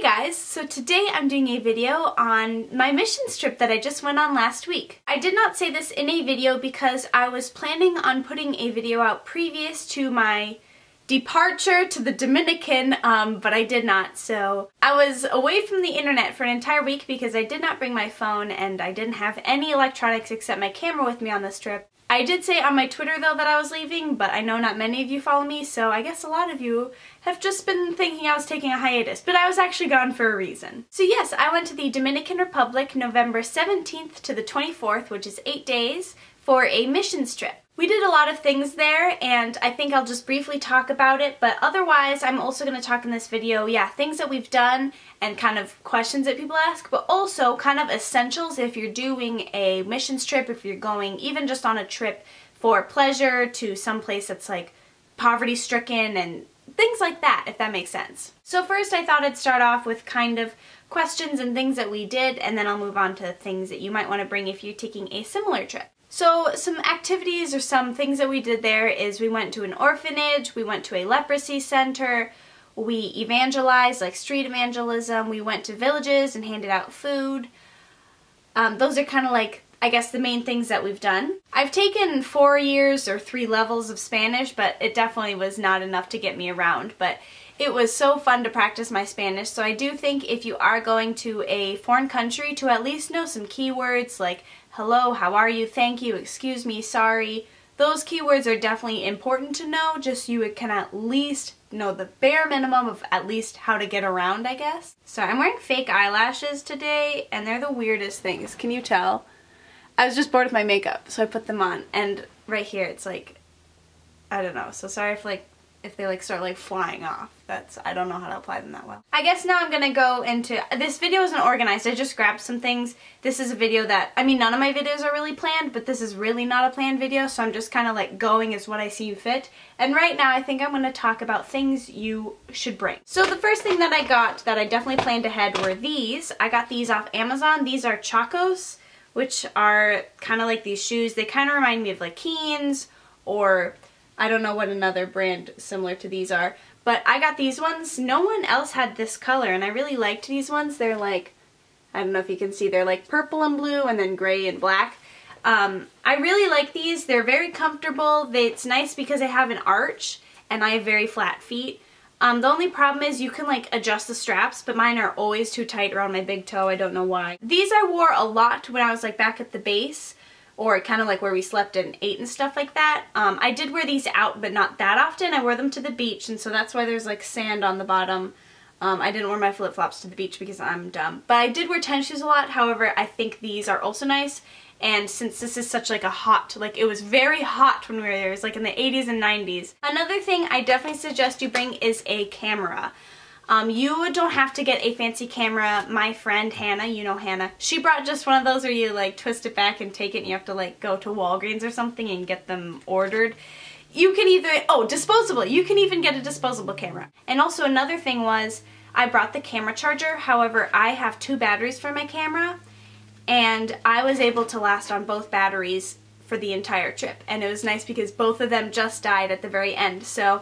guys, so today I'm doing a video on my missions trip that I just went on last week. I did not say this in a video because I was planning on putting a video out previous to my departure to the Dominican, but I did not. So I was away from the internet for an entire week because I did not bring my phone and I didn't have any electronics except my camera with me on this trip. I did say on my Twitter though that I was leaving, but I know not many of you follow me, so I guess a lot of you have just been thinking I was taking a hiatus, but I was actually gone for a reason. So yes, I went to the Dominican Republic November 17th to the 24th, which is 8 days, for a missions trip. We did a lot of things there, and I think I'll just briefly talk about it, but otherwise I'm also going to talk in this video, things that we've done and kind of questions that people ask, but also kind of essentials if you're doing a missions trip, if you're going even just on a trip for pleasure to someplace that's like poverty-stricken and things like that, if that makes sense. So first I thought I'd start off with kind of questions and things that we did, and then I'll move on to things that you might want to bring if you're taking a similar trip. So some activities or some things that we did there is we went to an orphanage, we went to a leprosy center, we evangelized, like street evangelism, we went to villages and handed out food. Those are kind of like, I guess, the main things that we've done. I've taken 4 years or 3 levels of Spanish, but it definitely was not enough to get me around. But it was so fun to practice my Spanish, so I do think if you are going to a foreign country to at least know some keywords like hello, how are you, thank you, excuse me, sorry. Those keywords are definitely important to know, just so you can at least know the bare minimum of at least how to get around, I guess. So I'm wearing fake eyelashes today, and they're the weirdest things. Can you tell? I was just bored with my makeup, so I put them on, and right here it's like, I don't know, so sorry if they start flying off. I don't know how to apply them that well. I guess now I'm gonna go into, this video isn't organized, I just grabbed some things. This is a video that, I mean, none of my videos are really planned, but this is really not a planned video, so I'm just kind of like going as what I see fit. And right now I think I'm gonna talk about things you should bring. So the first thing that I got that I definitely planned ahead were these. I got these off Amazon. These are Chacos, which are kind of like these shoes. They kind of remind me of like Keens, or I don't know what another brand similar to these are, but I got these ones. No one else had this color, and I really liked these ones. They're like, I don't know if you can see, they're like purple and blue and then gray and black. I really like these. They're very comfortable. It's nice because they have an arch, and I have very flat feet. The only problem is you can like adjust the straps, but mine are always too tight around my big toe. I don't know why. These I wore a lot when I was like back at the base, or kind of like where we slept and ate and stuff like that. I did wear these out, but not that often. I wore them to the beach, and so that's why there's like sand on the bottom. I didn't wear my flip-flops to the beach because I'm dumb. But I did wear tennis shoes a lot. However, I think these are also nice. And since this is such like a hot, like it was very hot when we were there. It was like in the 80s and 90s. Another thing I definitely suggest you bring is a camera. You don't have to get a fancy camera. My friend Hannah, you know Hannah, she brought just one of those where you like twist it back and take it, and you have to like go to Walgreens or something and get them ordered. You can either, disposable. You can even get a disposable camera. And also another thing was, I brought the camera charger. However, I have 2 batteries for my camera, and I was able to last on both batteries for the entire trip. And it was nice because both of them just died at the very end. So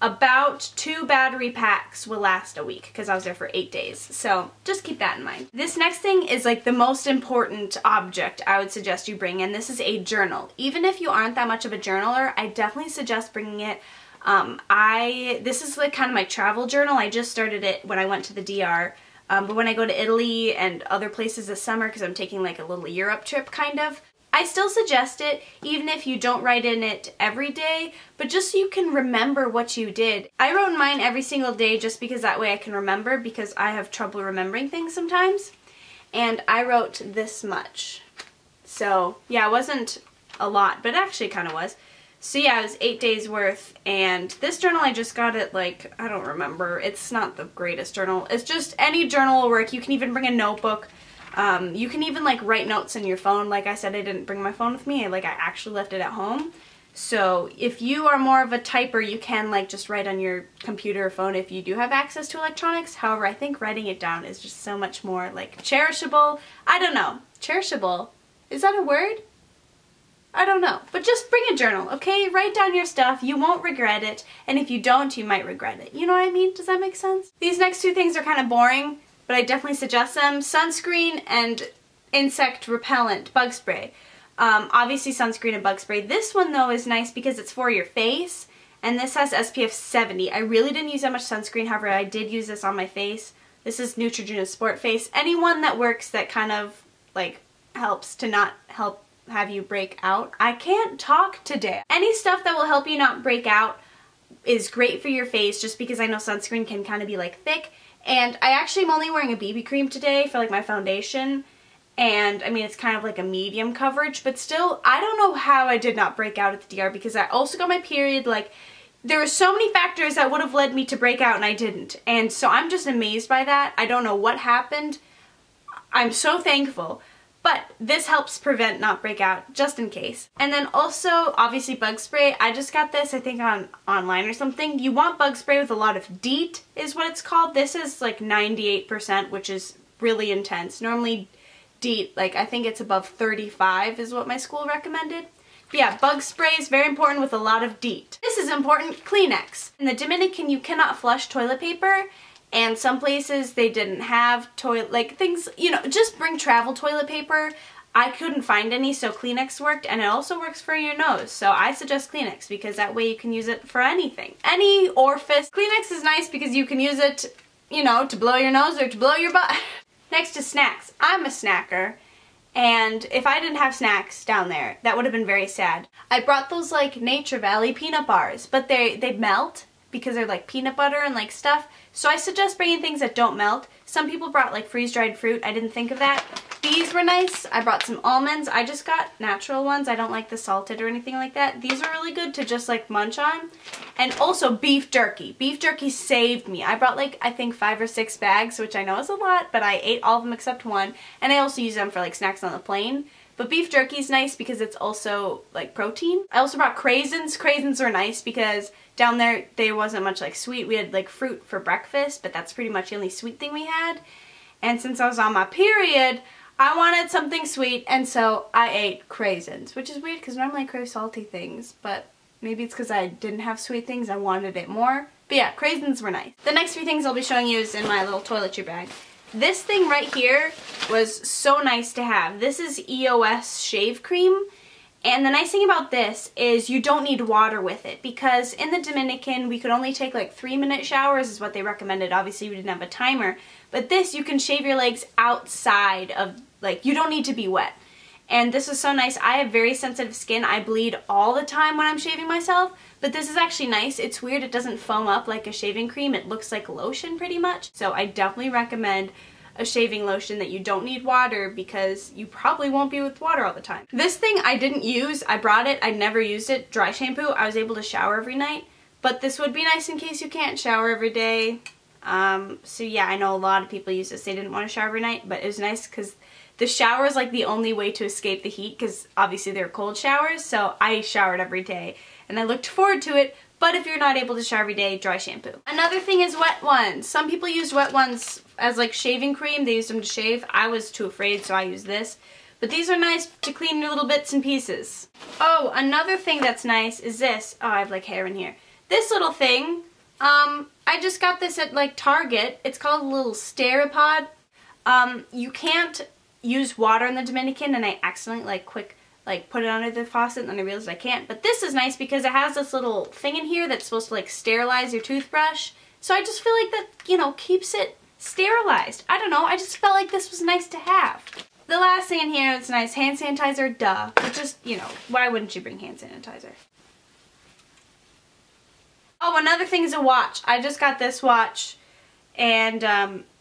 about 2 battery packs will last a week because I was there for 8 days. So just keep that in mind. This next thing is like the most important object I would suggest you bring, and this is a journal. Even if you aren't that much of a journaler, I definitely suggest bringing it. This is like kind of my travel journal. I just started it when I went to the DR. But when I go to Italy and other places this summer, because I'm taking like a little Europe trip kind of, I still suggest it, even if you don't write in it every day, but just so you can remember what you did. I wrote in mine every single day just because that way I can remember, because I have trouble remembering things sometimes. And I wrote this much. So yeah, it wasn't a lot, but it actually kind of was. So yeah, it was 8 days worth, and this journal I just got it like, I don't remember. It's not the greatest journal. It's just any journal will work. You can even bring a notebook. You can even like write notes in your phone. Like I said, I didn't bring my phone with me. I actually left it at home. So if you are more of a typer, you can like just write on your computer or phone if you do have access to electronics. However, I think writing it down is just so much more like cherishable. I don't know. Cherishable. Is that a word? I don't know. But just bring a journal, okay? Write down your stuff. You won't regret it. And if you don't, you might regret it. You know what I mean? Does that make sense? These next two things are kind of boring, but I definitely suggest them. Sunscreen and insect repellent bug spray. Obviously sunscreen and bug spray. This one though is nice because it's for your face, and this has SPF 70. I really didn't use that much sunscreen, however I did use this on my face. This is Neutrogena Sport Face. Anyone that works that kind of like helps to not have you break out. I can't talk today. Any stuff that will help you not break out is great for your face, just because I know sunscreen can kind of be like thick. And I actually am only wearing a BB cream today for like my foundation. And I mean, it's kind of like a medium coverage, but still, I don't know how I did not break out at the DR, because I also got my period. Like, there were so many factors that would have led me to break out and I didn't. And so I'm just amazed by that. I don't know what happened. I'm so thankful. But this helps prevent not breakout, just in case. And then also, obviously bug spray. I just got this, I think online or something. You want bug spray with a lot of DEET is what it's called. This is like 98%, which is really intense. Normally DEET, like I think it's above 35 is what my school recommended. But yeah, bug spray is very important with a lot of DEET. This is important, Kleenex. In the Dominican, you cannot flush toilet paper. And some places they didn't have toilet, like things, you know, just bring travel toilet paper. I couldn't find any, so Kleenex worked, and it also works for your nose. So I suggest Kleenex because that way you can use it for anything. Any orifice. Kleenex is nice because you can use it, you know, to blow your nose or to blow your butt. Next is snacks. I'm a snacker, and if I didn't have snacks down there, that would have been very sad. I brought those like Nature Valley peanut bars, but they melt because they're like peanut butter and like stuff. So I suggest bringing things that don't melt. Some people brought like freeze-dried fruit. I didn't think of that. These were nice. I brought some almonds. I just got natural ones. I don't like the salted or anything like that. These are really good to just like munch on. And also beef jerky. Beef jerky saved me. I brought like I think 5 or 6 bags, which I know is a lot, but I ate all of them except one. And I also use them for like snacks on the plane. But beef jerky is nice because it's also like protein. I also brought craisins. Craisins are nice because down there wasn't much like sweet. We had like fruit for breakfast, but that's pretty much the only sweet thing we had. And since I was on my period, I wanted something sweet, and so I ate craisins, which is weird because normally I crave salty things, but maybe it's because I didn't have sweet things. I wanted it more. But yeah, craisins were nice. The next few things I'll be showing you is in my little toiletry bag. This thing right here was so nice to have. This is EOS shave cream. And the nice thing about this is you don't need water with it, because in the Dominican we could only take like 3-minute showers is what they recommended. Obviously we didn't have a timer. But this, you can shave your legs outside of, like, you don't need to be wet. And this is so nice. I have very sensitive skin. I bleed all the time when I'm shaving myself. But this is actually nice. It's weird. It doesn't foam up like a shaving cream. It looks like lotion pretty much. So I definitely recommend a shaving lotion that you don't need water, because you probably won't be with water all the time. This thing I didn't use. I brought it. I never used it. Dry shampoo. I was able to shower every night. But this would be nice in case you can't shower every day. So yeah, I know a lot of people use this. They didn't want to shower every night, but it was nice because the shower is like the only way to escape the heat, because obviously they're cold showers. So I showered every day and I looked forward to it. But if you're not able to shower every day, dry shampoo. Another thing is wet ones. Some people use wet ones as like shaving cream. They use them to shave. I was too afraid, so I use this. But these are nice to clean your little bits and pieces. Oh, another thing that's nice is this. Oh, I have like hair in here. This little thing, I just got this at like Target. It's called a little Steripod. You can't use water in the Dominican, and I accidentally put it under the faucet, and then I realized I can't. But this is nice because it has this little thing in here that's supposed to like sterilize your toothbrush. So I just feel like that, you know, keeps it sterilized. I don't know, I just felt like this was nice to have. The last thing in here that's nice, hand sanitizer, duh. But just, you know, why wouldn't you bring hand sanitizer? Oh, another thing is a watch. I just got this watch, and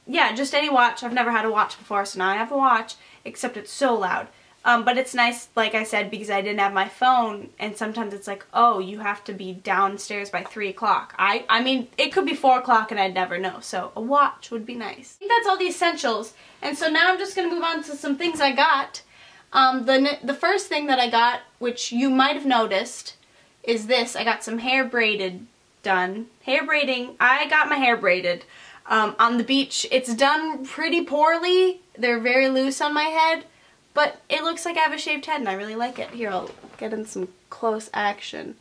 yeah, just any watch. I've never had a watch before, so now I have a watch, except it's so loud. But it's nice, like I said, because I didn't have my phone, and sometimes it's like, oh, you have to be downstairs by 3 o'clock. I mean, it could be 4 o'clock and I'd never know, so a watch would be nice. I think that's all the essentials, and so now I'm just going to move on to some things I got. The first thing that I got, which you might have noticed, is this. I got some hair braided done. Hair braiding. I got my hair braided on the beach. It's done pretty poorly. They're very loose on my head. But it looks like I have a shaved head, and I really like it. Here, I'll getting some close action.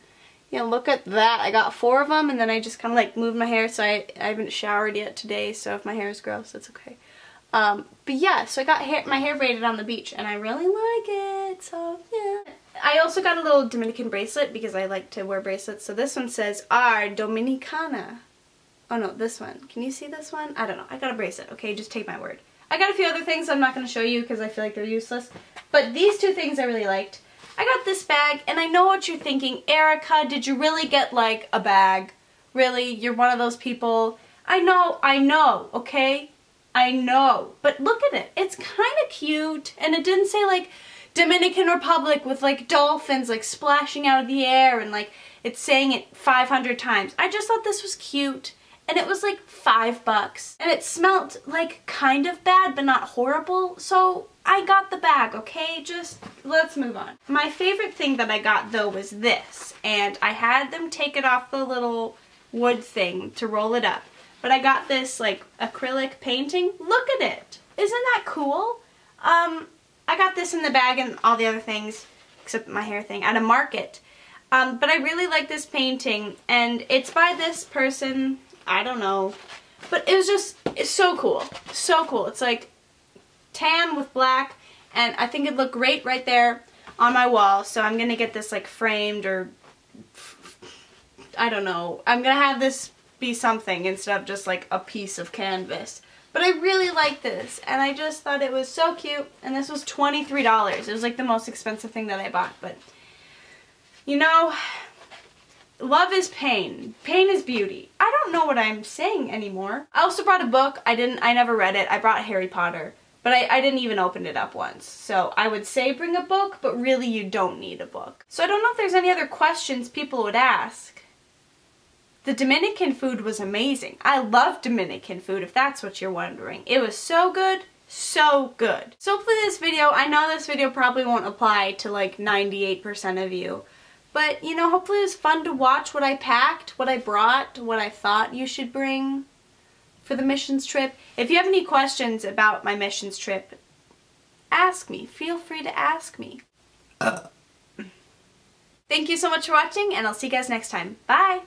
You know, look at that. I got 4 of them, and then I just kind of like moved my hair, so I haven't showered yet today, so if my hair is gross, that's okay. But yeah, so I got my hair braided on the beach, and I really like it, so yeah. I also got a little Dominican bracelet because I like to wear bracelets. So this one says, R Dominicana. Oh no, this one. Can you see this one? I don't know. I got a bracelet, okay? Just take my word. I got a few other things I'm not going to show you because I feel like they're useless. But these 2 things I really liked. I got this bag, and I know what you're thinking. Erica, did you really get like a bag? Really? You're one of those people? I know, okay? I know. But look at it. It's kind of cute, and it didn't say like Dominican Republic with like dolphins like splashing out of the air and like it's saying it 500 times. I just thought this was cute, and it was like $5 and it smelled like kind of bad but not horrible, so I got the bag, okay? Just let's move on. My favorite thing that I got though was this, and I had them take it off the little wood thing to roll it up, but I got this like acrylic painting. Look at it. Isn't that cool? I got this in the bag and all the other things, except my hair thing, at a market. But I really like this painting, and it's by this person, I don't know. But it was just, it's so cool. So cool. It's like tan with black, and I think it'd look great right there on my wall. So I'm going to get this like framed, or I don't know. I'm going to have this be something instead of just like a piece of canvas. But I really like this, and I just thought it was so cute, and this was $23. It was like the most expensive thing that I bought, but you know, love is pain. Pain is beauty. I don't know what I'm saying anymore. I also brought a book. I never read it. I brought Harry Potter, but I didn't even open it up once. So I would say bring a book, but really you don't need a book. So I don't know if there's any other questions people would ask. The Dominican food was amazing. I love Dominican food, if that's what you're wondering. It was so good, so good. So hopefully this video, I know this video probably won't apply to like 98% of you, but you know, hopefully it was fun to watch what I packed, what I brought, what I thought you should bring for the missions trip. If you have any questions about my missions trip, ask me. Feel free to ask me. Thank you so much for watching, and I'll see you guys next time. Bye!